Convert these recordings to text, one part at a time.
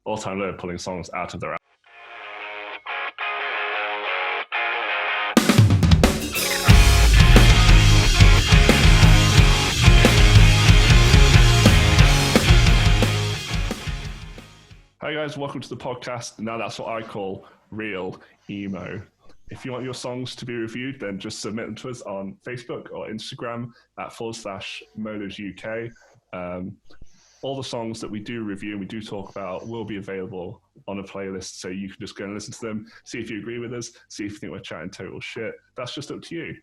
all-time low pulling songs out of their album. Hi guys, welcome to the podcast. Now that's what I call real emo. If you want your songs to be reviewed, then just submit them to us on Facebook or Instagram at /Molars UK. All the songs that we do review and we do talk about will be available on a playlist, so you can just go and listen to them, see if you agree with us, see if you think we're chatting total shit. That's just up to you.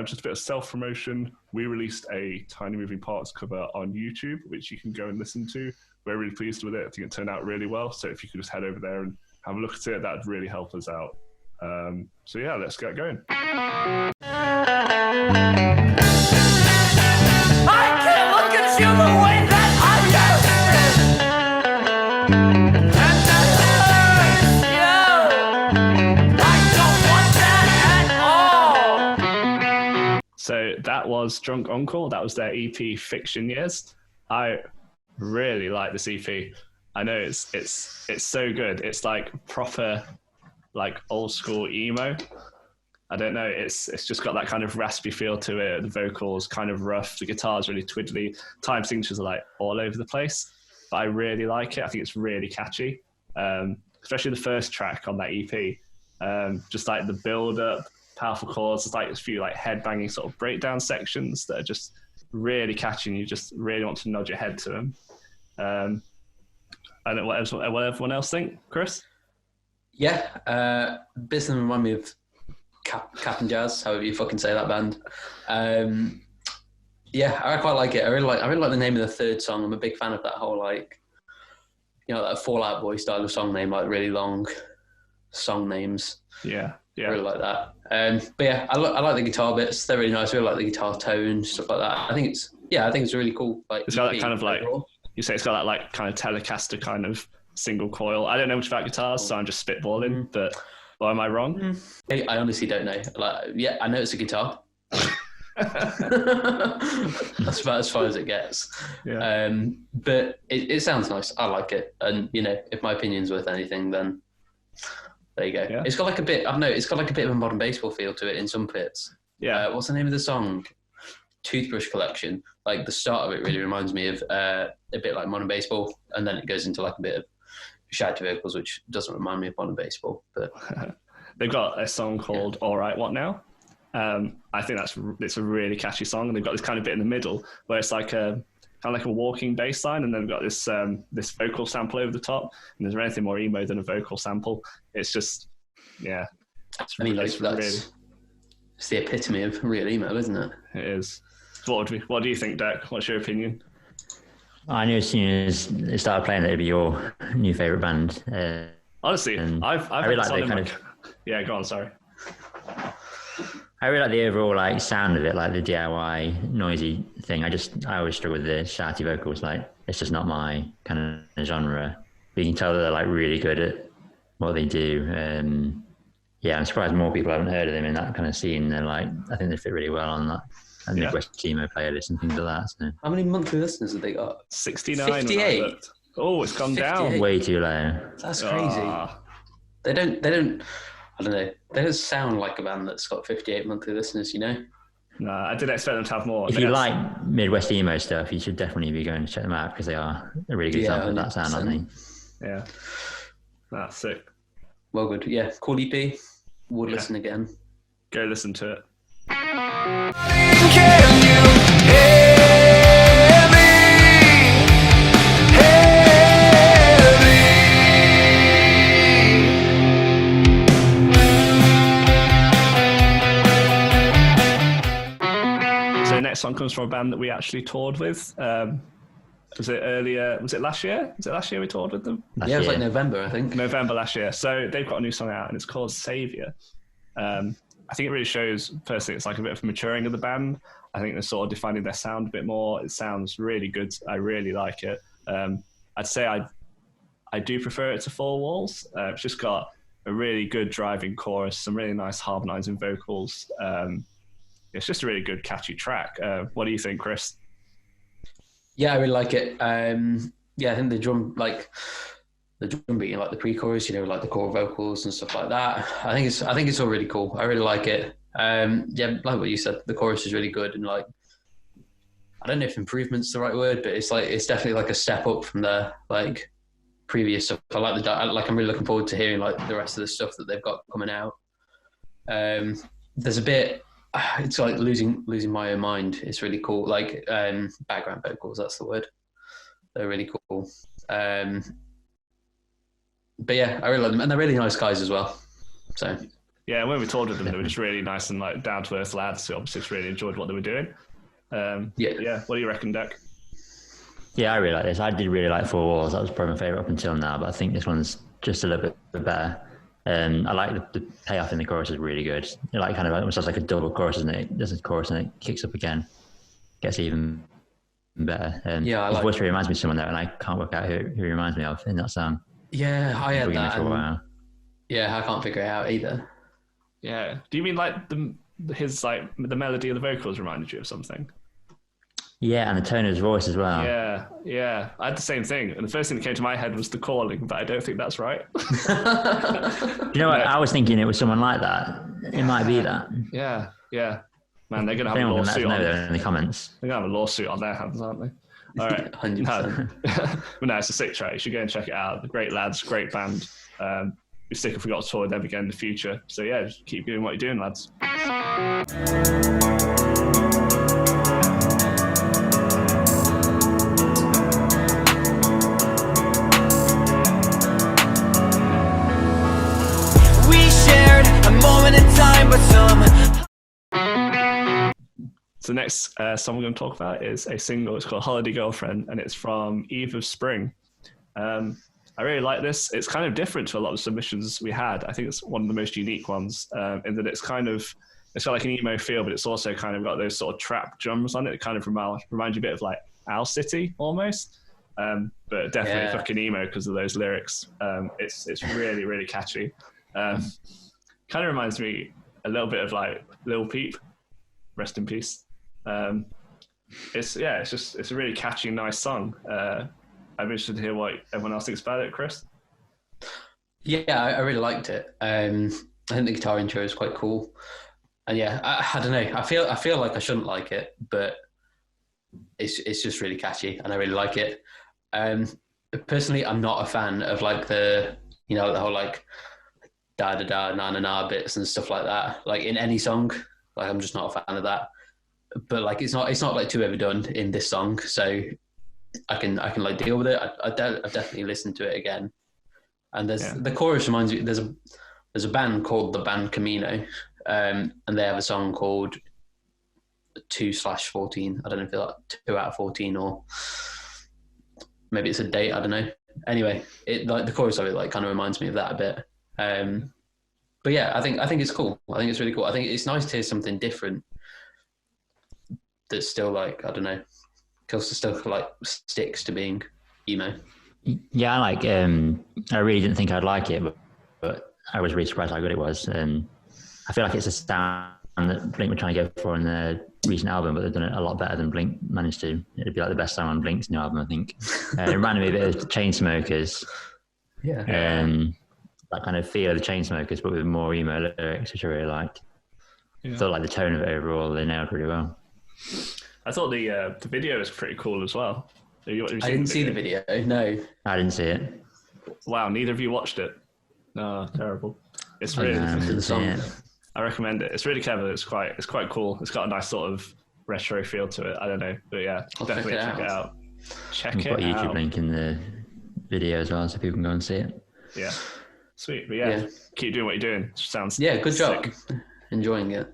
Just a bit of self-promotion. We released a Tiny Moving Parts cover on YouTube, which you can go and listen to. We're really pleased with it. I think it turned out really well. So if you could just head over there and have a look at it, that'd really help us out. So yeah, let's get going. I can't look at you the way that I used to. And that hurts you. I don't want that at all. So that was Drunk Uncle. That was their EP Fiction Years. I really like this EP. I know it's so good. It's like proper, like old school emo. I don't know. It's just got that kind of raspy feel to it. The vocals kind of rough. The guitar's really twiddly. Time signatures are like all over the place. But I really like it. I think it's really catchy. Especially the first track on that EP. Just like the build up, powerful chords. There's like a few like head banging sort of breakdown sections that are just really catchy, and you just really want to nod your head to them. I don't know what everyone else think, Chris? Yeah, Bisson remind me of Cap and Jazz, however you fucking say that band. Yeah, I quite like it. I really like the name of the third song. I'm a big fan of that whole like, you know, that Fall Out Boy style of song name, like really long song names. Yeah. I really like that. But yeah, I like the guitar bits. They're really nice. I really like the guitar tone, stuff like that. I think it's really cool. Like it's got that kind of like overall. You say it's got that like kind of Telecaster kind of single coil. I don't know much about guitars, so I'm just spitballing. But am I wrong? I honestly don't know. Like, yeah, I know it's a guitar. That's about as far as it gets. Yeah. But it sounds nice. I like it. And you know, if my opinion's worth anything, then there you go. Yeah. It's got like a bit. I don't know. It's got like a bit of a modern baseball feel to it in some bits. Yeah. What's the name of the song? Toothbrush Collection. Like the start of it really reminds me of a bit like modern baseball, and then it goes into like a bit of shouty vocals, which doesn't remind me of modern baseball. But they've got a song called "All Right, What Now." I think it's a really catchy song, and they've got this kind of bit in the middle where it's like a kind of like a walking bass line, and then they've got this this vocal sample over the top. And there's anything more emo than a vocal sample. It's just, yeah. It's the epitome of real emo, isn't it? It is. What do you think, Dirk? What's your opinion? I knew as soon as it started playing that it'd be your new favourite band. Honestly, I really like the kind of. Yeah, go on. Sorry. I really like the overall like sound of it, like the DIY noisy thing. I always struggle with the shouty vocals. Like it's just not my kind of genre. But you can tell that they're like really good at what they do. Yeah, I'm surprised more people haven't heard of them in that kind of scene. They're like, I think they fit really well on that Midwest emo playlist and things like that. So. How many monthly listeners have they got? 69. 58. Oh, it's gone 58. down. Way too low. That's crazy. They don't. I don't know. They don't sound like a band that's got 58 monthly listeners. You know. No, I didn't expect them to have more. If you like Midwest emo stuff, you should definitely be going to check them out because they are a really good example of that sound, aren't they? Yeah. That's sick. Well, good. Yeah, cool EP. Would listen again. Go listen to it. Can you hear me? Hear me? So the next song comes from a band that we actually toured with. Was it earlier? Was it last year? Was it last year we toured with them? It was like November, I think. November last year. So they've got a new song out, and it's called Saviour. I think it really shows, firstly, it's like a bit of maturing of the band. I think they're sort of defining their sound a bit more. It sounds really good. I really like it. I'd say I do prefer it to Four Walls. It's just got a really good driving chorus, some really nice harmonizing vocals. It's just a really good, catchy track. What do you think, Chris? Yeah, I really like it. Yeah, I think the the drum beat in like the pre-chorus, you know, like the core vocals and stuff like that. I think it's all really cool. I really like it. Yeah, like what you said, the chorus is really good, and like, I don't know if improvement's the right word, but it's definitely like a step up from the like previous stuff. I'm really looking forward to hearing like the rest of the stuff that they've got coming out. There's a bit, it's like losing my own mind. It's really cool. Like background vocals, that's the word. They're really cool. But yeah, I really like them, and they're really nice guys as well. So yeah, when we toured with them, they were just really nice and like down to earth lads who obviously just really enjoyed what they were doing. Yeah. What do you reckon, Deck? Yeah, I really like this. I did really like Four Walls. That was probably my favourite up until now, but I think this one's just a little bit better. I like the payoff in the chorus is really good. It like kind of almost sounds like a double chorus, isn't it? There's a chorus and it kicks up again, gets even better. His voice really reminds me of someone there, and I can't work out who he reminds me of in that song. Yeah, I had that. For a while. Yeah, I can't figure it out either. Yeah. Do you mean like his like the melody of the vocals reminded you of something? Yeah, and the tone of his voice as well. Yeah. I had the same thing, and the first thing that came to my head was The Calling, but I don't think that's right. You know what? I was thinking it was someone like that. It might be that. Yeah. Man, they're gonna have a Anyone lawsuit can let us know in the comments. They're gonna have a lawsuit on their hands, aren't they? All right. 100%. But no, it's a sick track. You should go and check it out. The great lads, great band. Be sick if we got to tour with them again in the future. So yeah, just keep doing what you're doing, lads. We shared a moment in time, but some. So the next song we're going to talk about is a single. It's called Holiday Girlfriend, and it's from Eve of Spring. I really like this. It's kind of different to a lot of submissions we had. I think it's one of the most unique ones in that it's got like an emo feel, but it's also kind of got those sort of trap drums on it. It kind of reminds you a bit of like Owl City almost, but definitely fucking emo because of those lyrics. It's really, really catchy. Kind of reminds me a little bit of like Lil Peep, rest in peace. It's a really catchy, nice song. I'm interested to hear what everyone else thinks about it, Chris. Yeah, I really liked it. I think the guitar intro is quite cool, and yeah, I don't know. I feel like I shouldn't like it, but it's just really catchy, and I really like it. Personally, I'm not a fan of like the whole like da da da na na na bits and stuff like that. Like in any song, like I'm just not a fan of that. But like it's not like too overdone in this song, so I can like deal with it. I definitely listen to it again. And the chorus reminds me. There's a band called the band Camino, and they have a song called 2/14. I don't know if it's like 2 out of 14 or maybe it's a date. I don't know. Anyway, it like the chorus of it like kind of reminds me of that a bit. But yeah, I think it's cool. I think it's really cool. I think it's nice to hear something different that's still like, I don't know, still like sticks to being emo. Yeah, I really didn't think I'd like it, but I was really surprised how good it was. I feel like it's a sound that Blink were trying to go for in their recent album, but they've done it a lot better than Blink managed to. It'd be like the best song on Blink's new album, I think. It reminded me a bit of Chainsmokers. Yeah. That kind of feel of the Chainsmokers, but with more emo lyrics, which I really liked. I thought like the tone of it overall, they nailed really well. I thought the video was pretty cool as well. I didn't see the video. No, I didn't see it. Wow, neither of you watched it. No, terrible. It's really the song. I recommend it. It's really clever. It's quite cool. It's got a nice sort of retro feel to it. I don't know, but yeah, definitely check it out. We've got a YouTube link in the video as well, so people can go and see it. Yeah, sweet. But yeah, keep doing what you're doing. Sounds good job. Sick. Enjoying it.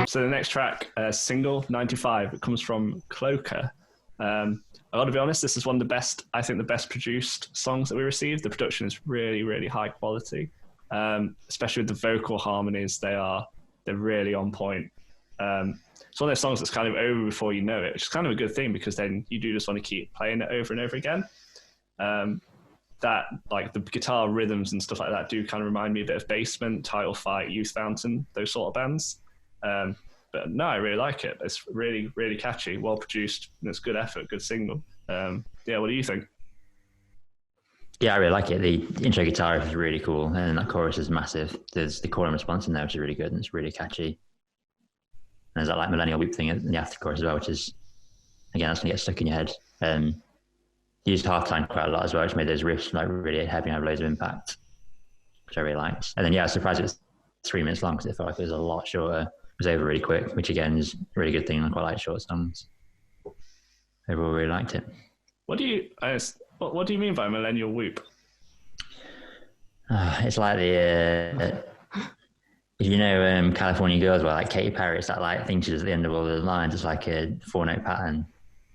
So the next track, single 95, it comes from Cloaker. I got to be honest, this is one of the best, I think the best produced songs that we received. The production is really, really high quality, especially with the vocal harmonies. They're really on point. It's one of those songs that's kind of over before you know it, which is kind of a good thing because then you do just want to keep playing it over and over again. That like the guitar rhythms and stuff like that do kind of remind me a bit of Basement, Title Fight, Youth Fountain, those sort of bands. But no, I really like it. It's really, really catchy, well produced, and it's good effort, good single. Yeah, what do you think? Yeah, I really like it. The intro guitar is really cool, and then that chorus is massive. There's the call and response in there, which is really good, and it's really catchy. And there's that like millennial loop thing in the after chorus as well, which is, again, that's going to get stuck in your head. He used halftime quite a lot as well, which made those riffs like really heavy and have loads of impact, which I really liked. And then, yeah, I was surprised it was 3 minutes long because it felt like it was a lot shorter. It was over really quick, which again is a really good thing. I quite like short songs. Overall, really liked it. What do you mean by millennial whoop? It's like California Girls, where like Katy Perry, it's that like thing she does at the end of all the lines. It's like a 4-note pattern.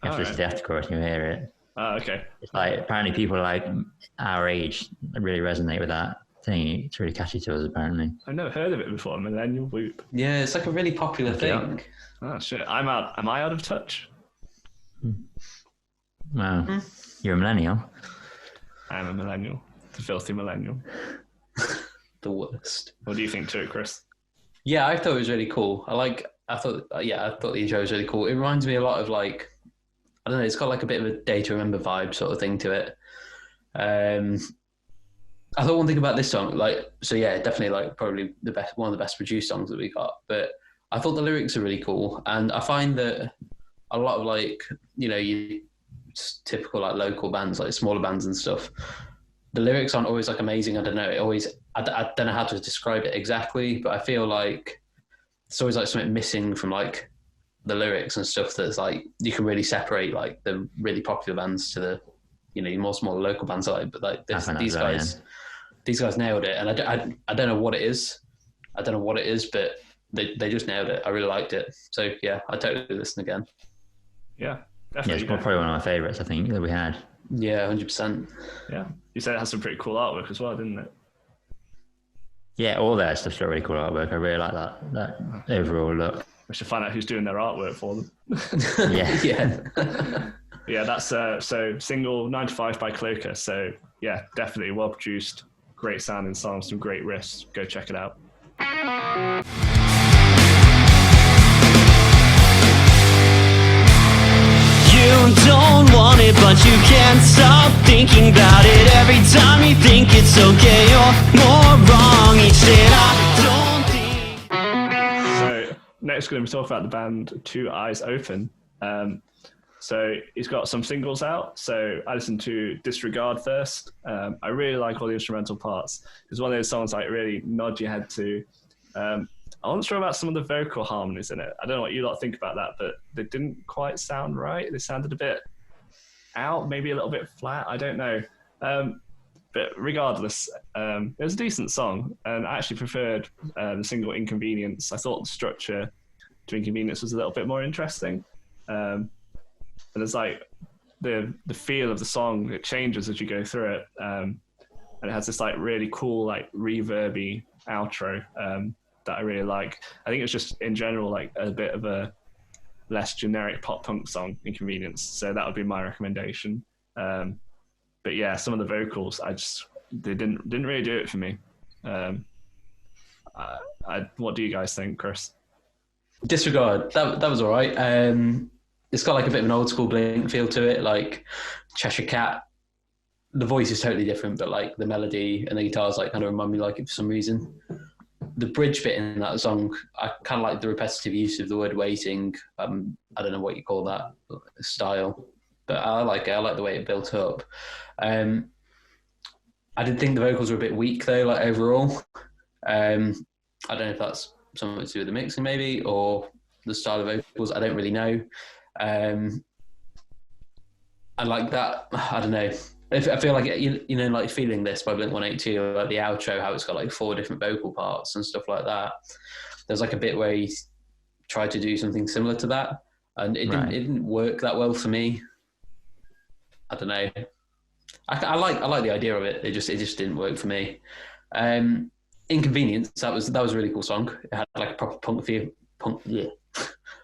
You have to listen to the after chorus and you hear it. Oh, okay. It's like apparently people like our age really resonate with that thing. It's really catchy to us, apparently. I've never heard of it before. Millennial whoop. Yeah, it's like a really popular thing. Oh shit! Am I out of touch? Well, you're a millennial. I am a millennial. The filthy millennial. The worst. What do you think to it, Chris? Yeah, I thought it was really cool. I thought the intro was really cool. It reminds me a lot of like, I don't know, it's got like a bit of a Day to Remember vibe sort of thing to it. I thought one thing about this song, definitely like probably one of the best produced songs that we got. But I thought the lyrics are really cool, and I find that a lot of like, you typical like local bands, like smaller bands and stuff, the lyrics aren't always like amazing. I don't know. I don't know how to describe it exactly, but I feel like it's always like something missing from like the lyrics and stuff that's like you can really separate like the really popular bands to the more smaller local bands but like these guys nailed it, and I don't know what it is. But they just nailed it. I really liked it. So yeah, I totally listen again. Yeah, definitely. Yeah, it's probably one of my favourites, I think, that we had. Yeah, 100%. Yeah, you said it has some pretty cool artwork as well, didn't it? Yeah, all their stuff's got really cool artwork. I really like that overall look. We should find out who's doing their artwork for them. Yeah. Yeah, that's so single 9 to 5 by Cloaker. So yeah, definitely well produced, great sounding songs, some great riffs. Go check it out. You don't want it, but you can't stop thinking about it. Every time you think it's okay, you're more wrong each day. I don't think. So next, we're going to be talking about the band Two Eyes Open. So he's got some singles out. So I listened to Disregard first. I really like all the instrumental parts. It's one of those songs like really nod your head to. I wasn't sure about some of the vocal harmonies in it. I don't know what you lot think about that, but they didn't quite sound right. They sounded a bit out, maybe a little bit flat. I don't know. But regardless, it was a decent song, and I actually preferred the single Inconvenience. I thought the structure to Inconvenience was a little bit more interesting. And there's like the feel of the song, it changes as you go through it. And it has this like really cool, like reverby outro that I really like. I think it's just in general like a bit of a less generic pop punk song, Inconvenience. So that would be my recommendation. But yeah, some of the vocals, they didn't really do it for me. What do you guys think, Chris? Disregard. That was all right. It's got like a bit of an old school Blink feel to it, like Cheshire Cat. The voice is totally different, but like the melody and the guitars like kind of remind me like it for some reason. The bridge bit in that song, I kind of like the repetitive use of the word waiting. I don't know what you call that style, but I like it. I like the way it built up. I did think the vocals were a bit weak though, like overall. I don't know if that's something to do with the mixing maybe, or the style of vocals. I don't really know. And like that, I don't know. I feel like, like Feeling This by Blink-182, like the outro, how it's got like 4 different vocal parts and stuff like that. There's like a bit where he tried to do something similar to that, and it didn't work that well for me. I don't know. I like the idea of it. It just didn't work for me. Inconvenience, that was a really cool song. It had like a proper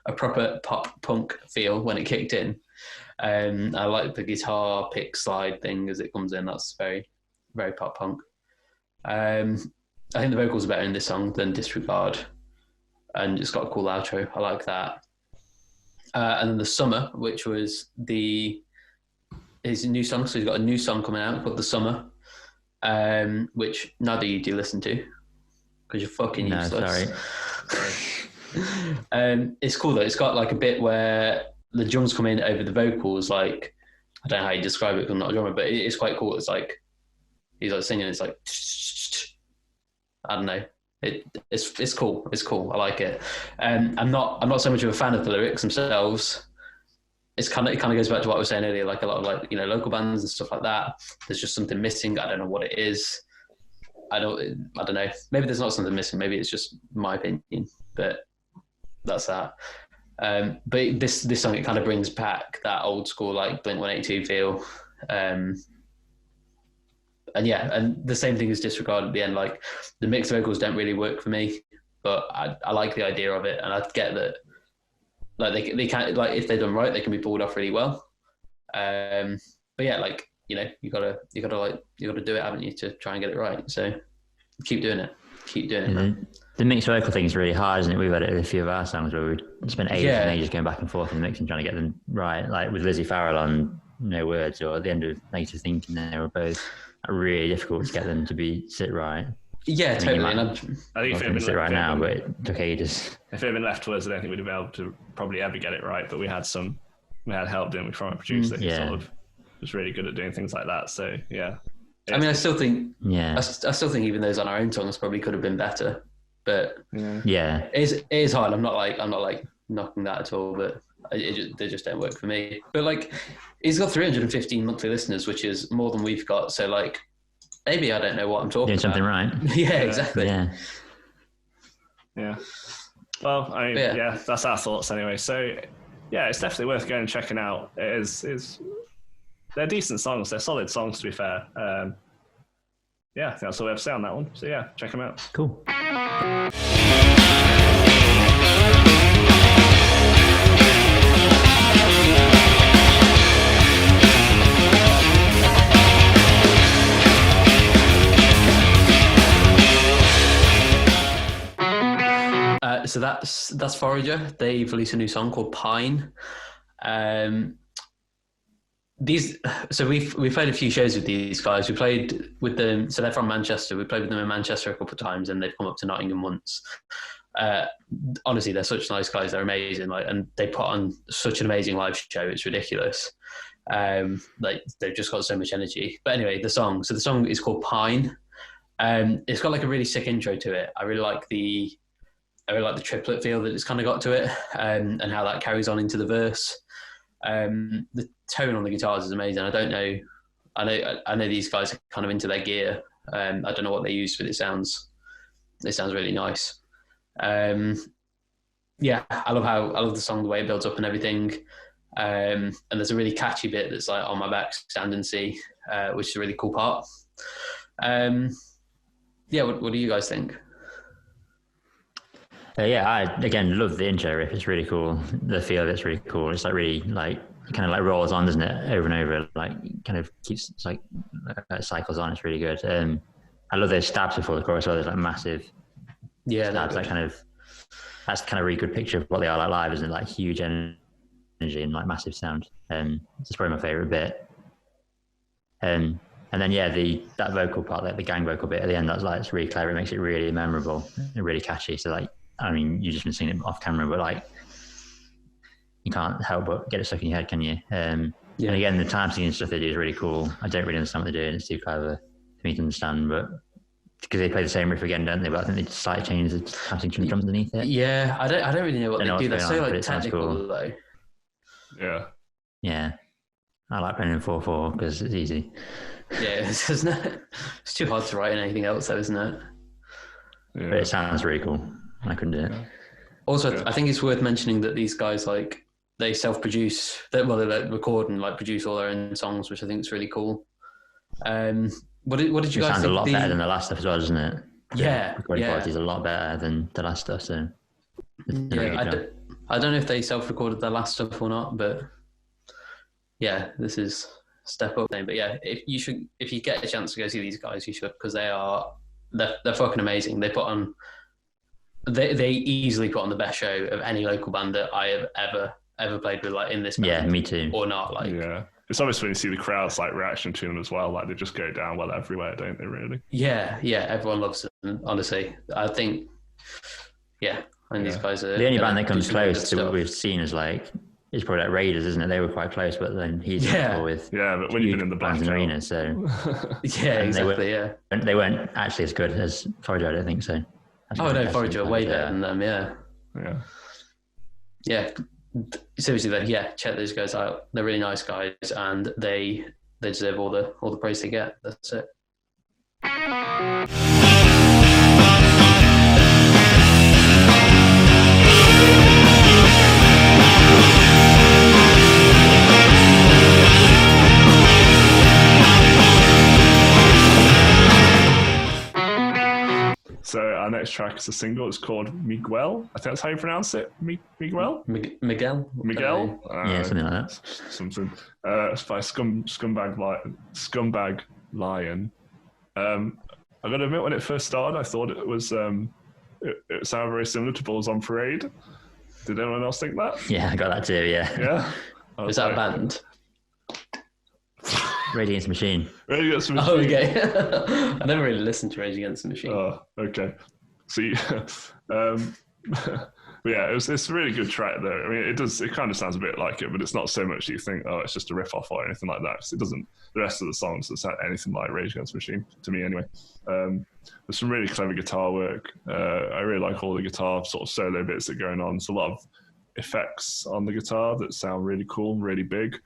a proper pop punk feel when it kicked in. I like the guitar pick slide thing as it comes in. That's very, very pop punk. I think the vocals are better in this song than Disregard, and it's got a cool outro. I like that. And then The Summer, which was his new song. So he's got a new song coming out called The Summer, which neither of you do listen to because you're fucking useless. Sorry. It's cool though. It's got like a bit where the drums come in over the vocals. Like, I don't know how you describe it because I'm not a drummer, but it's quite cool. It's like he's like singing. It's like I don't know. It's cool. It's cool. I like it. I'm not so much of a fan of the lyrics themselves. It kind of goes back to what I was saying earlier. Like a lot of like local bands and stuff like that. There's just something missing. I don't know what it is. I don't know. Maybe there's not something missing. Maybe it's just my opinion. But that's that. But this song, it kind of brings back that old school like Blink-182 feel. And the same thing as Disregard at the end. Like the mixed vocals don't really work for me, but I like the idea of it, and I get that. Like they can, like if they're done right, they can be pulled off really well. But yeah, like you gotta do it, haven't you, to try and get it right? So keep doing it. Man. The mixed vocal thing is really hard, isn't it? We've had it with a few of our songs where we spent ages and ages going back and forth in the mix and trying to get them right. Like with Lizzie Farrell on No Words, or at the end of Negative Thinking, they were both really difficult to get them to sit right. Yeah, totally. I think if it had been sit right now, but it took ages. If it had been left to us, I don't think we'd have been able to probably ever get it right. But we had help, didn't we, from a producer who sort of was really good at doing things like that. So yeah. I mean, I still think I still think even those on our own songs probably could have been better. But it is hard. I'm not like knocking that at all, but they just don't work for me. But like, he's got 315 monthly listeners, which is more than we've got. So like, maybe I don't know what I'm talking doing something about. right. Yeah, exactly. Yeah. Well, I mean, that's our thoughts anyway. So yeah, it's definitely worth going and checking out. It is. They're decent songs. They're solid songs, to be fair. I think that's all we have to say on that one. So yeah, check them out. Cool. So that's Forager. They've released a new song called Pine. We've played a few shows with these guys. We played with them. So they're from Manchester. We played with them in Manchester a couple of times, and they've come up to Nottingham once. Honestly, they're such nice guys. They're amazing. And they put on such an amazing live show. It's ridiculous. They've just got so much energy. But anyway, the song is called Pine. It's got like a really sick intro to it. I really like the triplet feel that it's kind of got to it, and how that carries on into the verse. The tone on the guitars is amazing. I know these guys are kind of into their gear. I don't know what they use, but it sounds really nice. I love the song, the way it builds up and everything. And there's a really catchy bit that's like, on my back, stand and see, which is a really cool part. What do you guys think? I again love the intro riff. It's really cool. The feel of it's really cool. It's like really like kind of like rolls on, doesn't it, over and over? Like kind of keeps cycles on. It's really good. I love those stabs before the chorus. Well, there's like massive stabs. That's kind of a really good picture of what they are like live, isn't it? Like huge energy and like massive sound. It's probably my favorite bit. And then that vocal part, like the gang vocal bit at the end, it's really clever. It makes it really memorable and really catchy. So like, I mean, you've just been singing it off camera, but like, you can't help but get it stuck in your head, can you? And again, the time singing stuff they do is really cool. I don't really understand what they're doing. It's too clever for me to understand, but because they play the same riff again, don't they? But I think they just slightly change the time singing drums underneath it. Yeah, I don't really know what they do. They're so like technical though. Yeah. Yeah. I like playing in 4/4 because it's easy. Yeah, it's too hard to write in anything else though, isn't it? Yeah. But it sounds really cool. I couldn't do it. Also, I think it's worth mentioning that these guys, like, they self-produce, they record and like produce all their own songs, which I think is really cool. What did you guys think? It sounds a lot better than the last stuff as well, doesn't it? Yeah. The recording quality is a lot better than the last stuff, so... I don't know if they self-recorded their last stuff or not, but yeah, this is a step up thing. But yeah, if you get a chance to go see these guys, you should, because they're fucking amazing. They easily put on the best show of any local band that I have ever played with, like in this band. Yeah, me too. Or not, like Yeah. It's obvious when you see the crowd's like reaction to them as well. Like they just go down well everywhere, don't they? Really? yeah, everyone loves them. Honestly, I think, and these guys are The only band that comes do some really close good to what stuff. we've seen is probably like Raiders, isn't it? They were quite close, but then he's Yeah. with Yeah, but when you've been in the bands blackout, arena, so Yeah, and exactly. Yeah. they weren't actually as good as Forager, I don't think so. That's Oh no, impressive. Forager are way better than them. Yeah. Seriously, though, check those guys out. They're really nice guys, and they deserve all the praise they get. That's it. So our next track is a single. It's called Miguel. I think that's how you pronounce it. Miguel? Miguel. Miguel? Yeah, something like that. Something. It's by Scumbag Lion. I got to admit, when it first started, I thought it was it sounded very similar to Bulls on Parade. Did anyone else think that? Yeah, I got that too. Yeah, Yeah. Is that a band? Rage Against the Machine. Rage Against the Oh, Machine. okay. I never really listened to Rage Against the Machine. Oh, okay. See, but yeah, it's a really good track though. I mean, it kind of sounds a bit like it, but it's not so much that you think, oh, it's just a riff off or anything like that. It doesn't. The rest of the songs doesn't sound anything like Rage Against the Machine to me, anyway. There's some really clever guitar work. I really like all the guitar sort of solo bits that are going on. There's a lot of effects on the guitar that sound really cool, really big.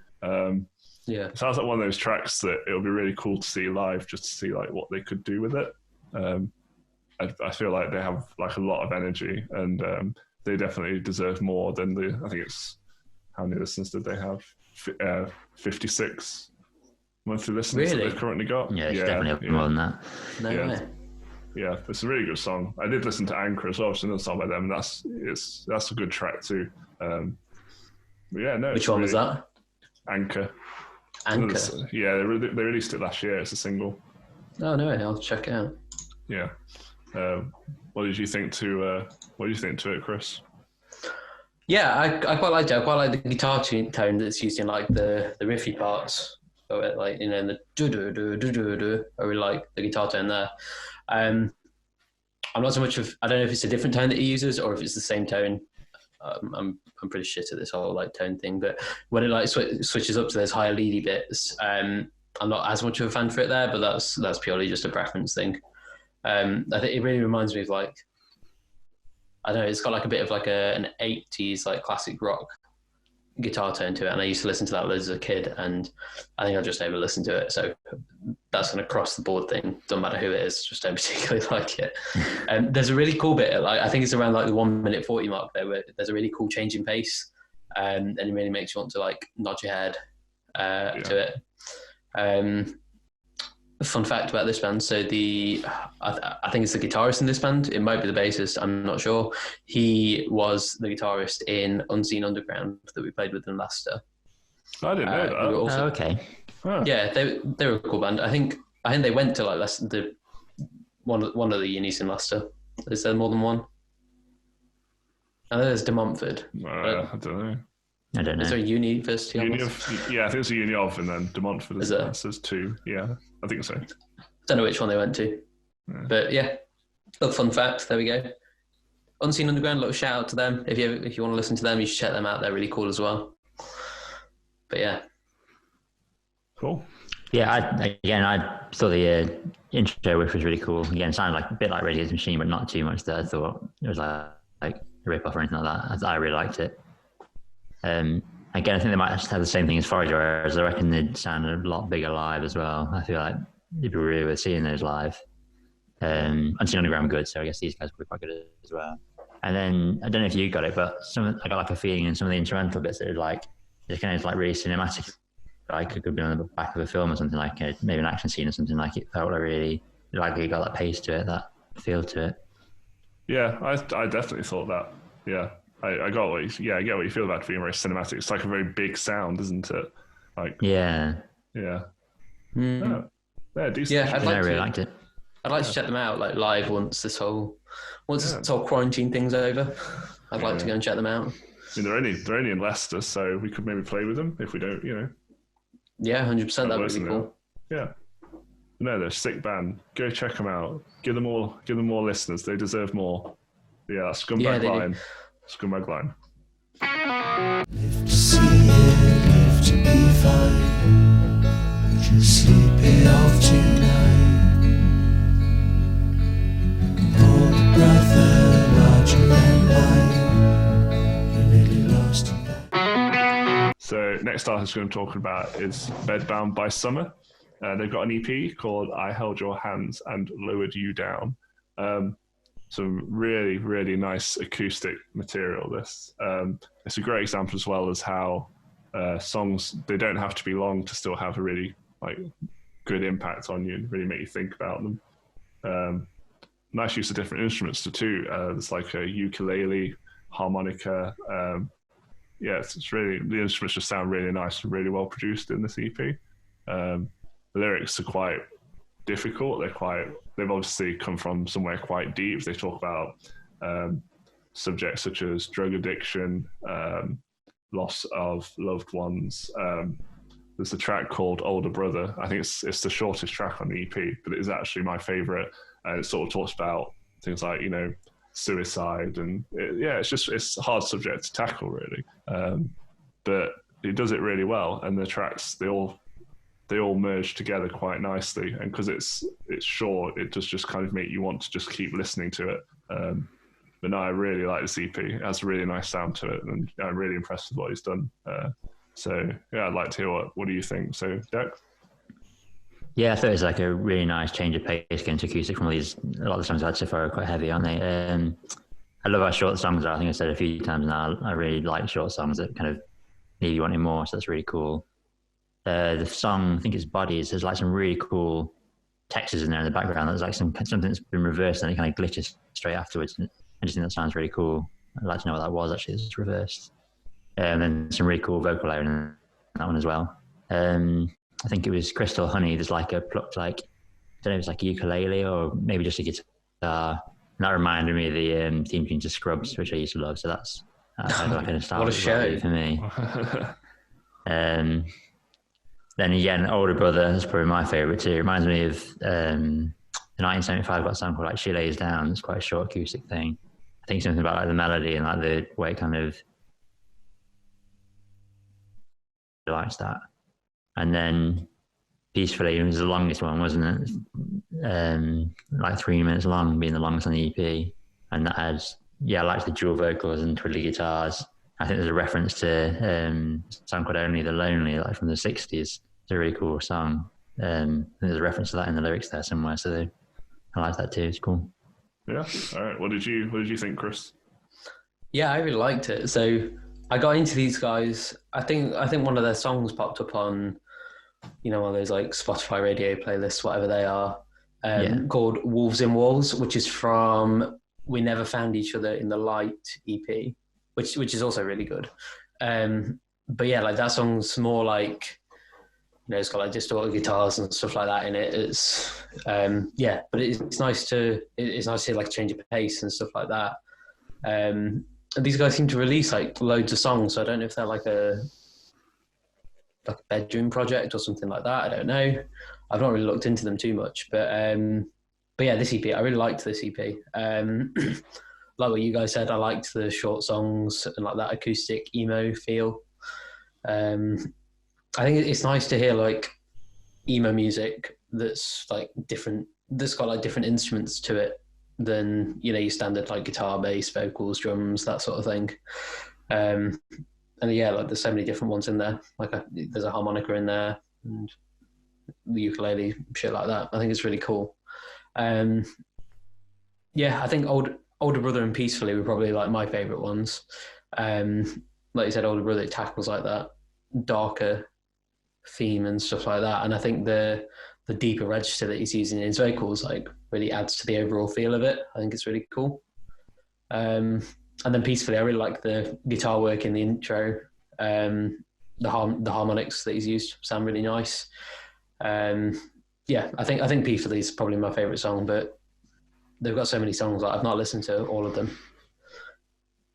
Yeah. It sounds like one of those tracks that it'll be really cool to see live, just to see like what they could do with it. I feel like they have like a lot of energy, and they definitely deserve more than I think it's, how many listeners did they have? 56 monthly listeners that Really? they've currently got. Yeah, it's definitely more than that. No Yeah. way. Yeah, it's a really good song. I did listen to Anchor as well, which is another song by them, and that's a good track too. But yeah, no. Which one was that? Anchor. Anchor. Yeah, they released it last year. It's a single. Oh no, I'll check it out. Yeah. What did you think to it, Chris? Yeah, I quite liked it. I quite like the guitar tone that's used in like the riffy parts of it, like in the do do do do do do. I really like the guitar tone there. I'm not so much of. I don't know if it's a different tone that he uses or if it's the same tone. I'm pretty shit at this whole like tone thing, but when it like switches up to those higher leady bits, I'm not as much of a fan for it there. But that's purely just a preference thing. I think it really reminds me of like, I don't know, it's got like a bit of like an 80s like classic rock guitar tone to it, and I used to listen to that loads as a kid, and I think I just never listened to it, so that's an across the board thing. Doesn't matter who it is, just don't particularly like it. There's a really cool bit, like I think it's around like the 1:40 mark there, where there's a really cool change in pace, and it really makes you want to like nod your head to it. Fun fact about this band, so I think it's the guitarist in this band, it might be the bassist, I'm not sure. He was the guitarist in Unseen Underground that we played with in Leicester. I didn't know that. They were also- Okay. Huh. Yeah, they were a cool band. I think they went to like Leicester, one of the unis in Leicester. Is there more than one? I know there's De Montfort. I don't know. I don't Is know. there a university? Uni of, yeah, I think it's a Uni of, and then De Montfort Is there? There's two. Yeah, I think so. Don't know which one they went to, but yeah, little fun fact. There we go. Unseen Underground. Little shout out to them. If you want to listen to them, you should check them out. They're really cool as well. But yeah, Cool. Yeah, I thought the intro riff was really cool. Again, it sounded like a bit like Rage Against the Machine, but not too much that I thought it was like a rip-off or anything like that. I really liked it. Again, I think they might have the same thing as Forager, whereas I reckon they'd sound a lot bigger live as well. I feel like they'd be really worth seeing those live. Unseen Underground were good, so I guess these guys were quite good as well. And then, I don't know if you got it, but I got like a feeling in some of the instrumental bits that are like, they're kind of like really cinematic. Like it could be on the back of a film or something, like maybe an action scene or something. Like it felt like really, like it got that pace to it, that feel to it. Yeah, I definitely thought that. Yeah, I got I get what you feel about it being very cinematic. It's like a very big sound, isn't it? Like, Yeah. yeah, Mm. yeah, decent. Yeah, I really liked it. I'd like to check them out like live once this whole quarantine thing's over. I'd like to go and check them out. I mean, they're only in Leicester, so we could maybe play with them if we don't, Yeah, 100%. That would be cool. Yeah. No, they're a sick band. Go check them out. Give them more listeners. They deserve more. Yeah, Scumbag Line. Scumbag Line. Live to see it, live to be fine. We just sleep it off tonight. Oh, brother, larger than life. You're nearly lost in that. So next artist we're going to talk about is Bedbound by Summer. They've got an EP called I Held Your Hands and Lowered You Down. Some really, really nice acoustic material, this. It's a great example as well as how songs, they don't have to be long to still have a really good impact on you and really make you think about them. Nice use of different instruments too. There's like a ukulele, harmonica. It's really, the instruments just sound really nice and really well produced in this EP. The lyrics are quite difficult. They've obviously come from somewhere quite deep. They talk about subjects such as drug addiction, loss of loved ones. There's a track called Older Brother. I think it's the shortest track on the EP, but it is actually my favorite. And it sort of talks about things like, suicide and it's a hard subject to tackle really. But it does it really well. And the tracks, they all merge together quite nicely. And because it's short, it does just kind of make you want to just keep listening to it. But no, I really like this EP. It has a really nice sound to it, and I'm really impressed with what he's done. So I'd like to hear what do you think? So Jack? Yeah, I thought it was like a really nice change of pace getting to acoustic from all these. A lot of the songs I had so far are quite heavy, aren't they? I love how short the songs are. I think I said a few times now. I really like short songs that kind of leave you wanting more. So that's really cool. The song, I think it's Bodies. There's like some really cool textures in there in the background. There's like something that's been reversed and it kind of glitches straight afterwards. I just think that sounds really cool. I'd like to know what that was actually. It's reversed. And then some really cool vocal layer in that one as well. I think it was Crystal Honey. There's like a plucked, I don't know if it's like a ukulele or maybe just a guitar. And that reminded me of the theme tune to Scrubs, which I used to love. So that's like a nostalgia what a show for me. Then again, Older Brother is probably my favourite too. It reminds me of the 1975 got a song called She Lays Down. It's quite a short acoustic thing. I think something about the melody and the way it kind of likes that. And then Peacefully was the longest one, wasn't it? 3 minutes long, being the longest on the EP. And that has, I liked the dual vocals and twiddly guitars. I think there's a reference to a song called Only the Lonely, from the 60s. It's a really cool song. There's a reference to that in the lyrics there somewhere, so I like that too. It's cool. Yeah. All right. What did you think, Chris? Yeah, I really liked it. So I got into these guys. I think one of their songs popped up on, one of those Spotify radio playlists, whatever they are, called Wolves in Walls, which is from We Never Found Each Other in the Light EP, which is also really good. But yeah, that song's more it's got distorted guitars and stuff like that in it. It's but it's nice to hear change of pace and stuff like that. And these guys seem to release loads of songs, so I don't know if they're a bedroom project or something like that. I don't know. I've not really looked into them too much, but yeah, this EP, I really liked this EP. Like what you guys said, I liked the short songs and that acoustic emo feel. I think it's nice to hear emo music that's different, that's got different instruments to it than your standard guitar, bass, vocals, drums, that sort of thing. And yeah, there's so many different ones in there. There's a harmonica in there and the ukulele, shit like that. I think it's really cool. I think Older Brother and Peacefully were probably my favorite ones. Like you said, Older Brother, it tackles that darker theme and stuff like that. And I think the deeper register that he's using in his vocals really adds to the overall feel of it. I think it's really cool. And then Peacefully, I really like the guitar work in the intro. the harmonics that he's used sound really nice. Yeah, I think P for These is probably my favourite song, but they've got so many songs that I've not listened to all of them.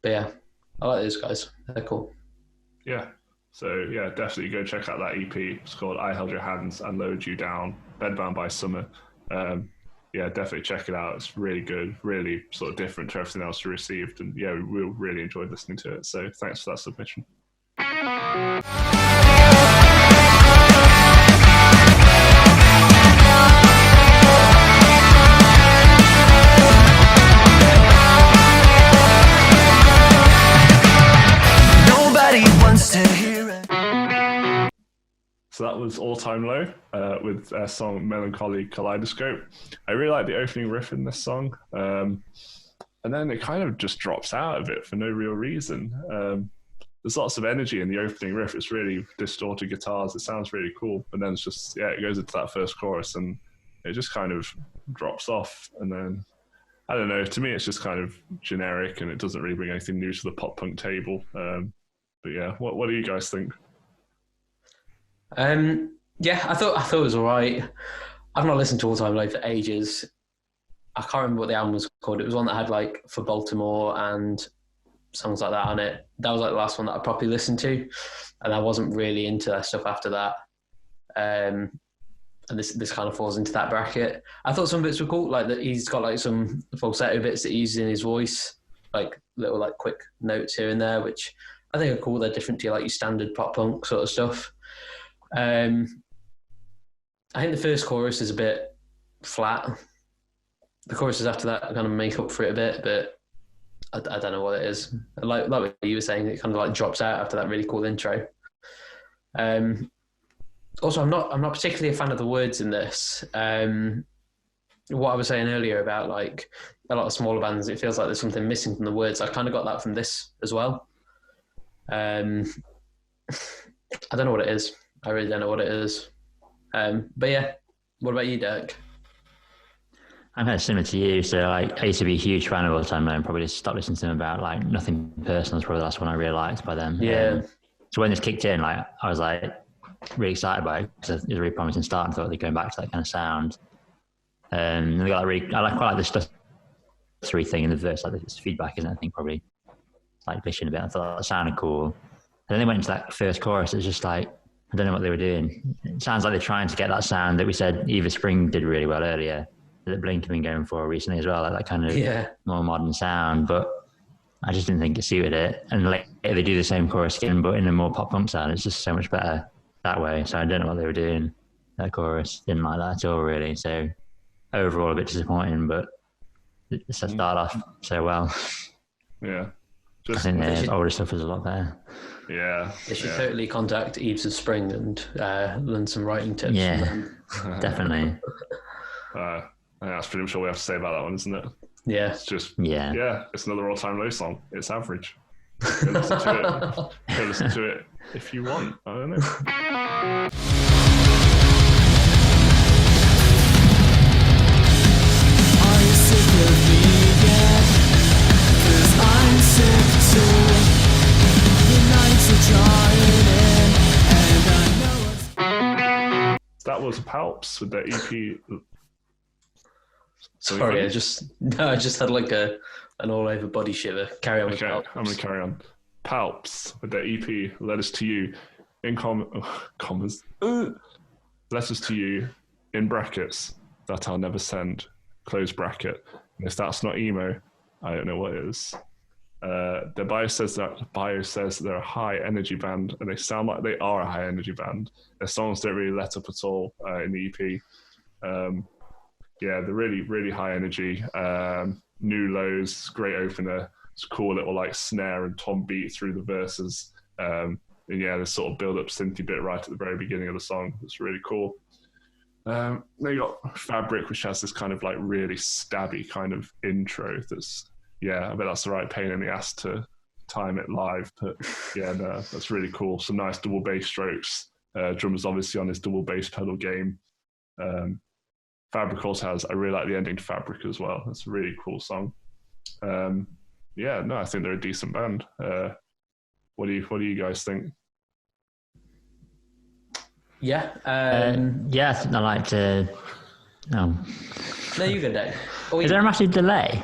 But yeah, I like those guys. They're cool. Yeah. So yeah, definitely go check out that EP. It's called "I Held Your Hands and Lowered You Down," Bedbound by Summer. Yeah, definitely check it out. It's really good, really sort of different to everything else we received, and yeah, we really enjoyed listening to it. So thanks for that submission. Nobody wants to hear it. So that was All Time Low with their song Melancholy Kaleidoscope. I really like the opening riff in this song. And then it kind of just drops out of it for no real reason. There's lots of energy in the opening riff. It's really distorted guitars. It sounds really cool. And then it's just, yeah, it goes into that first chorus and it just kind of drops off. And then, I don't know, to me it's just kind of generic and it doesn't really bring anything new to the pop punk table. But yeah, what do you guys think? Yeah, I thought it was all right. I've not listened to All Time Low for ages. I can't remember what the album was called. It was one that had like For Baltimore and songs like that on it. That was like the last one that I properly listened to, and I wasn't really into that stuff after that. And this kind of falls into that bracket. I thought some bits were cool, like that he's got like some falsetto bits that he uses in his voice, like little like quick notes here and there, which I think are cool. They're different to like your standard pop punk sort of stuff. I think the first chorus is a bit flat. The choruses after that kind of make up for it a bit, but I don't know what it is. Like what you were saying, it kind of like drops out after that really cool intro. Also, I'm not particularly a fan of the words in this. What I was saying earlier about like a lot of smaller bands, it feels like there's something missing from the words. I kind of got that from this as well. I don't know what it is. I really don't know what it is. But yeah, what about you, Dirk? I'm kind of similar to you. So like, I used to be a huge fan of All Time Low and probably just stopped listening to them about like Nothing Personal is probably the last one I really liked by them. Yeah. So when this kicked in, like I was like really excited by it because it was a really promising start and thought they're going back to that kind of sound. And they got like really, quite like the stuff three thing in the verse, like this feedback, isn't it? I think probably like glitching a bit. I thought that sounded cool. And then they went into that first chorus. It's just like, I don't know what they were doing. It sounds like they're trying to get that sound that we said Eva Spring did really well earlier, that Blink have been going for recently as well, like that kind of more modern sound. But I just didn't think it suited it. And later they do the same chorus again, but in a more pop punk sound. It's just so much better that way. So I don't know what they were doing. That chorus didn't like that at all, really. So overall, a bit disappointing, but it started off so well. Yeah. I think the older stuff is a lot better. Yeah. They should totally contact Eves of Spring and learn some writing tips from them. Definitely. That's pretty much all we have to say about that one, isn't it? Yeah. It's just, it's another All Time Low song. It's average. Go listen to it. Go listen to it if you want. I don't know. That was Palps with their EP. Sorry, I just had like an all over body shiver. Carry on. Okay, I'm going to carry on. Palps with their EP, Letters to You, in commas, Letters to You, in brackets, that I'll never send, close bracket. And if that's not emo, I don't know what is. Their bio says they're a high energy band, and they sound like they are a high energy band. Their songs don't really let up at all in the EP. They're really, really high energy. New lows, great opener. It's a cool little like snare and tom beat through the verses. And yeah, this sort of build up synthy bit right at the very beginning of the song. It's really cool. Then you got Fabric, which has this kind of like really stabby kind of intro that's, I bet that's the right pain in the ass to time it live. But that's really cool. Some nice double bass strokes. Drummer's obviously on his double bass pedal game. Fabric also I really like the ending to Fabric as well. It's a really cool song. I think they're a decent band. What do you guys think? Yeah. Yeah, I like to. Oh, No, you go, Dave. Oh, is there a massive delay?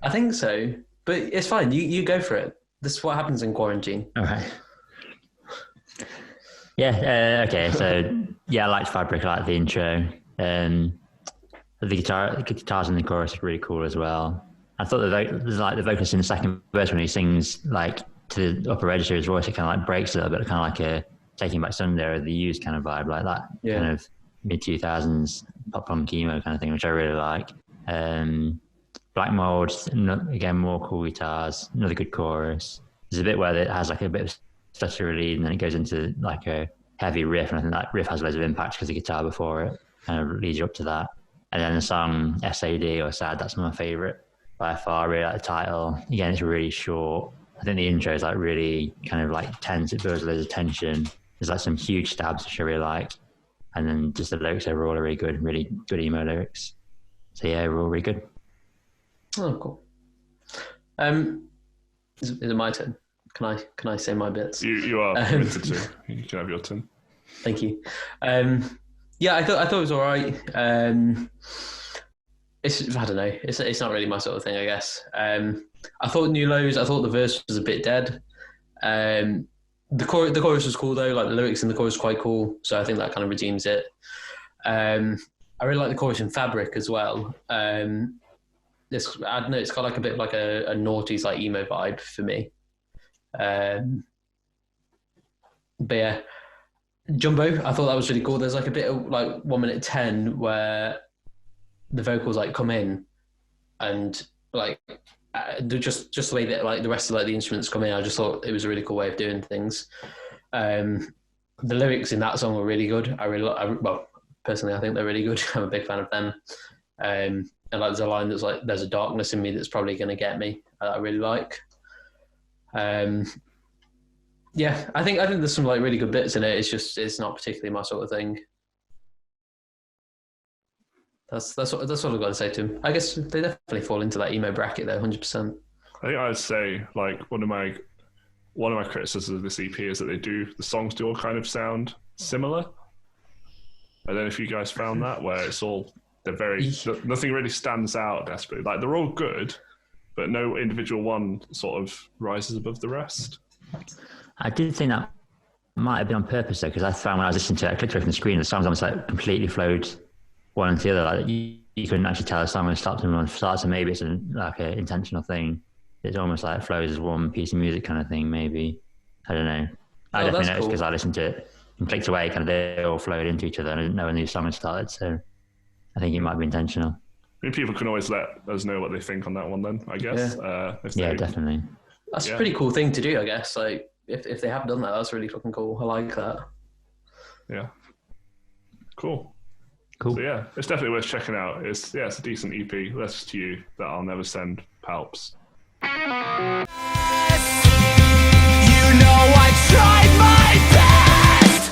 I think so, but it's fine. You go for it. This is what happens in quarantine. All right. Yeah. Okay. So yeah, I liked Fabric. I like the intro. The guitars in the chorus are really cool as well. I thought there's like the vocalist in the second verse when he sings like to the upper register of his voice, it kind of like breaks a little bit, kind of like a Taking Back Sunday or the Used kind of vibe, like that kind of mid 2000s pop punk emo kind of thing, which I really like. Black Mold, again, more cool guitars, another good chorus. There's a bit where it has like a bit of stuttery lead, and then it goes into like a heavy riff, and I think that riff has loads of impact because the guitar before it kind of leads you up to that. And then the song SAD or Sad, that's my favourite by far. I really like the title. Again, it's really short. I think the intro is like really kind of like tense. It builds loads of tension. There's like some huge stabs which I really like. And then just the lyrics overall are really good emo lyrics. So yeah, overall really good. Oh, cool. Is it my turn? Can I say my bits? You are permitted to. You can have your turn. Thank you. Yeah, I thought it was all right. It's I don't know. It's not really my sort of thing, I guess. I thought New Lows. I thought the verse was a bit dead. The chorus was cool though. Like the lyrics in the chorus were quite cool. So I think that kind of redeems it. I really like the chorus in Fabric as well. I don't know. It's got like a bit of like a noughties like emo vibe for me. But yeah. Jumbo, I thought that was really cool. There's like a bit of like 1 minute 10 where the vocals like come in and like just the way that like the rest of like the instruments come in. I just thought it was a really cool way of doing things. The lyrics in that song were really good. Well, personally, I think they're really good. I'm a big fan of them. And like there's a line that's like, "There's a darkness in me that's probably going to get me." I really like. Yeah, I think there's some like really good bits in it. It's not particularly my sort of thing. That's what I've got to say to him. I guess they definitely fall into that emo bracket though, 100%. I think I'd say like one of my criticisms of this EP is that the songs do all kind of sound similar. I don't know if you guys found that, where nothing really stands out desperately. Like they're all good, but no individual one sort of rises above the rest. I did think that might have been on purpose though, because I found when I was listening to it, I clicked away from the screen, the songs almost like completely flowed one into the other. Like you couldn't actually tell a song when it stopped and one starts, and maybe it's like an intentional thing. It's almost like it flows as one piece of music kind of thing, maybe. I don't know. I definitely noticed because I listened to it and clicked away, kind of they all flowed into each other, and I didn't know when these songs started, so I think it might be intentional. I mean, people can always let us know what they think on that one then, I guess. Yeah, definitely. That's a pretty cool thing to do, I guess. Like, if they have done that, that's really fucking cool. I like that. Yeah. Cool. So yeah, it's definitely worth checking out. It's a decent EP. Letters to You That I'll Never Send, Palps. You know I tried my best.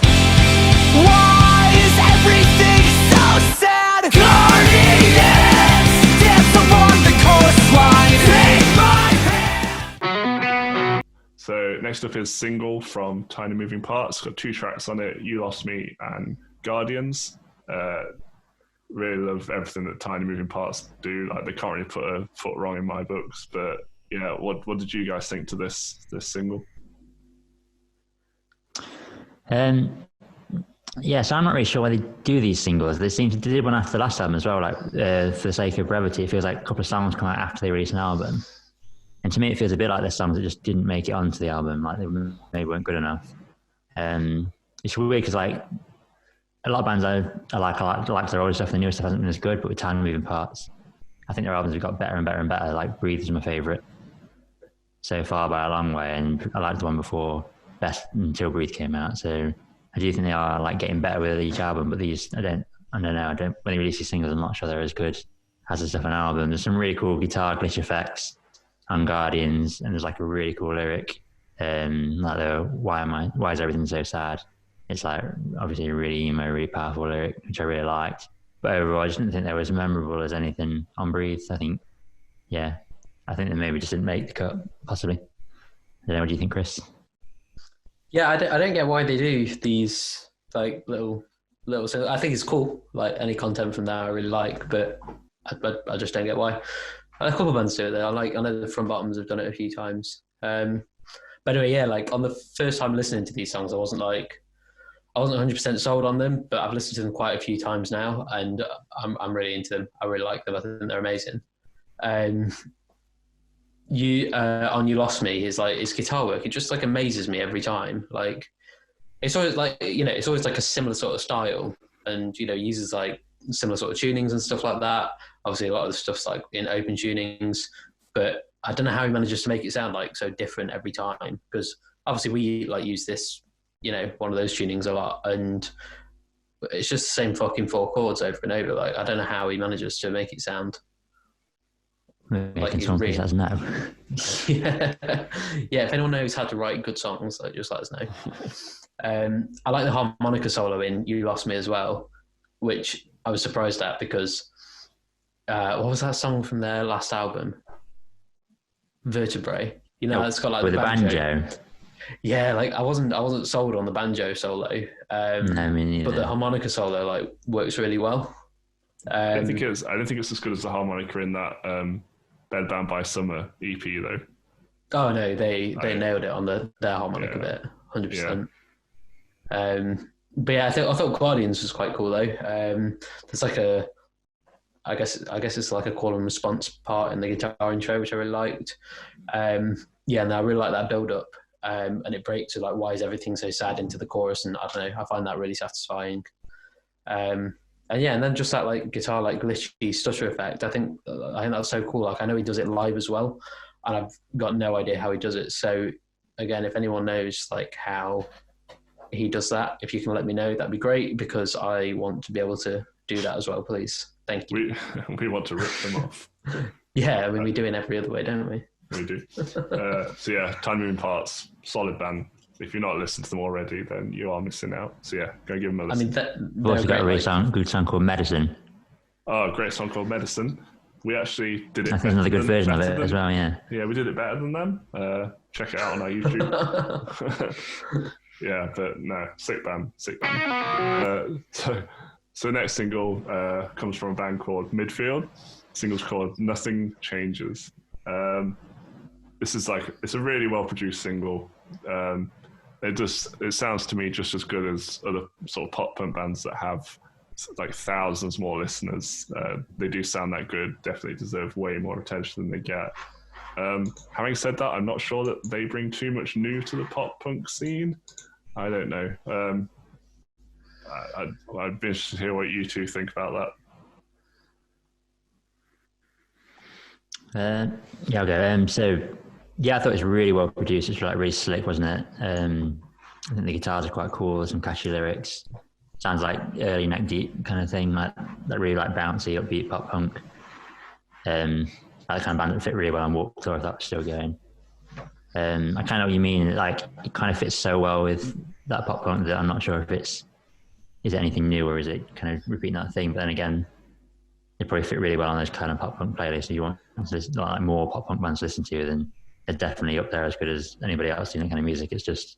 Why is everything so sad? Guardians dance along the coastline. Take my hand. So next up is Single from Tiny Moving Parts. Got 2 tracks on it, You Lost Me and Guardians. Really love everything that Tiny Moving Parts do. Like they can't really put a foot wrong in my books. But yeah, what did you guys think to this single? Yeah, so I'm not really sure why they do these singles. They did one after the last album as well. Like for the sake of brevity, it feels like a couple of songs come out after they release an album. And to me, it feels a bit like there's songs that just didn't make it onto the album. Like they maybe weren't good enough. It's weird because like a lot of bands I like their older stuff, and the newer stuff hasn't been as good. But with Tiny Moving Parts, I think their albums have got better and better and better. Like Breathe is my favourite so far by a long way, and I liked the one before best until Breathe came out. So I do think they are like getting better with each album. But these, I don't know. When they release these singles, I'm not sure they're as good as the stuff on album. There's some really cool guitar glitch effects on Guardians, and there's like a really cool lyric, like the why is everything so sad? It's like obviously a really emo, really powerful lyric, which I really liked. But overall, I just didn't think they were as memorable as anything on Breathe. I think they maybe just didn't make the cut, possibly. I don't know, what do you think, Chris? Yeah, I don't get why they do these like little. So I think it's cool. Like any content from there, I really like, but I just don't get why. A couple of bands do it though. I know the Front Bottoms have done it a few times. But anyway, yeah, like on the first time listening to these songs, I wasn't 100% sold on them, but I've listened to them quite a few times now, and I'm really into them. I really like them. I think they're amazing. You on You Lost Me is like his guitar work. It just like amazes me every time. Like it's always like it's always like a similar sort of style, and uses like similar sort of tunings and stuff like that. Obviously, a lot of the stuff's like in open tunings, but I don't know how he manages to make it sound like so different every time. Because obviously we like use this, one of those tunings a lot, and it's just the same fucking 4 chords over and over. Like I don't know how he manages to make it sound. Like he's really... now. yeah. If anyone knows how to write good songs, like, just let us know. I like the harmonica solo in You Lost Me as well, which I was surprised at because what was that song from their last album? Vertebrae. It's got like with the banjo. Yeah, like I wasn't sold on the banjo solo. No, me neither. But the harmonica solo like works really well. I don't think it's as good as the harmonica in that Bedbound by Summer EP though. Oh no, they nailed it on their harmonica bit, 100%. But yeah, I thought Guardians was quite cool though. There's like I guess it's like a call and response part in the guitar intro, which I really liked. And I really like that build up. And it breaks to like, why is everything so sad into the chorus? And I don't know, I find that really satisfying. And then just that like guitar, like glitchy stutter effect. I think that's so cool. Like I know he does it live as well, and I've got no idea how he does it. So again, if anyone knows like how he does that, if you can let me know, that'd be great, because I want to be able to do that as well, please. Thank you. We want to rip them off. Yeah, I mean, we do in every other way, don't we? We do. So yeah, Time Moving Parts, solid band. If you're not listening to them already, then you are missing out. So yeah, go give them a listen. I mean, we've also got a really good song called Medicine. Oh, great song called Medicine. We actually did it. I think there's another good version of it as well, yeah. Yeah, we did it better than them. Check it out on our YouTube. Yeah, but no, sick band. So the next single comes from a band called Midfield. The single's called Nothing Changes. This is it's a really well produced single. It sounds to me just as good as other sort of pop punk bands that have like thousands more listeners. They do sound that good. Definitely deserve way more attention than they get. Having said that, I'm not sure that they bring too much new to the pop punk scene. I don't know. I'd be interested to hear what you two think about that. Yeah, I'll go. So, yeah, I thought it was really well produced. It's like really slick, wasn't it? I think the guitars are quite cool. There's some catchy lyrics. Sounds like early Neck Deep kind of thing, like that really like bouncy, upbeat pop punk. That kind of band that fit really well on Warped Tour if that was still going. I kind of know what you mean. Like it kind of fits so well with that pop punk that I'm not sure if is it anything new or is it kind of repeating that thing? But then again, they probably fit really well on those kind of pop punk playlists. If you want like more pop punk bands to listen to, then they're definitely up there as good as anybody else doing that kind of music. It's just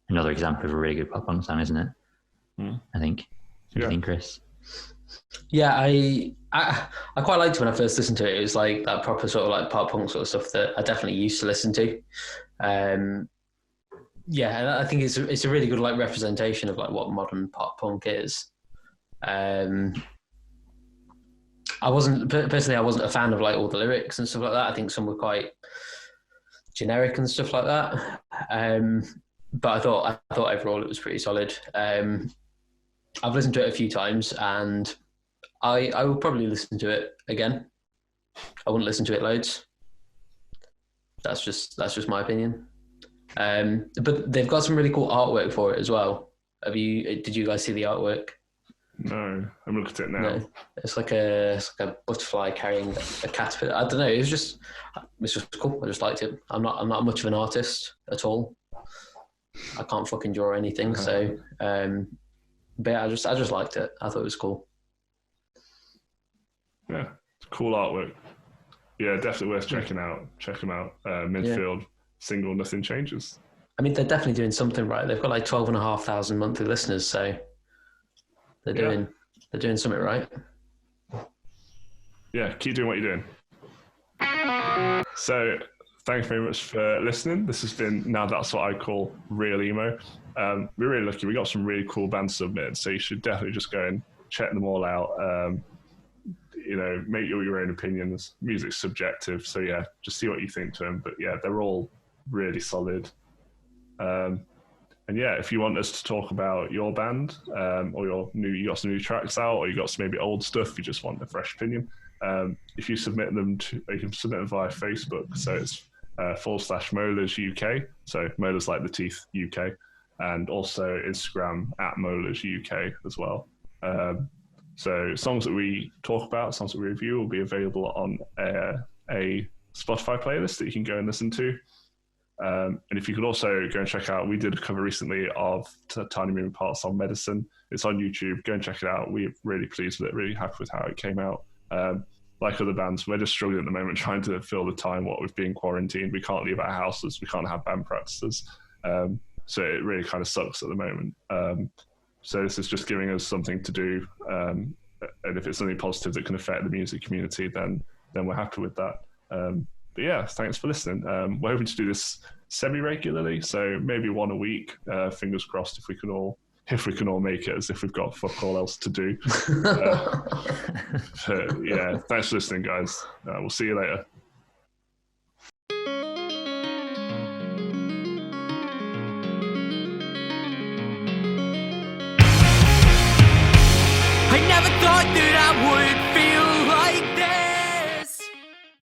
another example of a really good pop punk song, isn't it? I think. What do you think, Chris? Yeah, I quite liked it when I first listened to it. It was like that proper sort of like pop punk sort of stuff that I definitely used to listen to. Yeah, and I think it's a really good like representation of like what modern pop punk is. I wasn't a fan of like all the lyrics and stuff like that. I think some were quite generic and stuff like that. But I thought overall it was pretty solid. I've listened to it a few times, and I will probably listen to it again. I wouldn't listen to it loads. That's just my opinion. But they've got some really cool artwork for it as well. Did you guys see the artwork? No, I'm looking at it now. No. It's like a butterfly carrying a caterpillar. I don't know. It's just cool. I just liked it. I'm not much of an artist at all. I can't fucking draw anything. So, but yeah, I just liked it. I thought it was cool. Yeah, cool artwork. Yeah, definitely worth checking out. Check them out. Midfield single, Nothing Changes. I mean, they're definitely doing something right. They've got like 12,500 monthly listeners. So they're doing something right. Yeah, keep doing what you're doing. So, thanks very much for listening. This has been Now That's What I Call Real Emo. We're really lucky. We got some really cool bands submitted, so you should definitely just go and check them all out. Make your own opinions. Music's subjective, so yeah, just see what you think to them. But yeah, they're all really solid. And yeah, if you want us to talk about your band, or you got some new tracks out, or you got some maybe old stuff, you just want a fresh opinion, if you submit them you can submit them via Facebook. So it's /Molars UK. So Molars like the teeth UK, and also Instagram @Molars UK as well. So songs that we talk about, songs that we review, will be available on a Spotify playlist that you can go and listen to. And if you could also go and check out, we did a cover recently of Tiny Moving Parts on Medicine. It's on YouTube. Go and check it out. We're really pleased with it, really happy with how it came out. Like other bands, we're just struggling at the moment trying to fill the time what we've been quarantined. We can't leave our houses. We can't have band practices. So it really kind of sucks at the moment. So this is just giving us something to do. And if it's something positive that can affect the music community, then we're happy with that. But yeah, thanks for listening. We're hoping to do this semi-regularly, so maybe one a week. Fingers crossed if we can all make it, as if we've got fuck all else to do. But yeah, thanks for listening, guys. We'll see you later.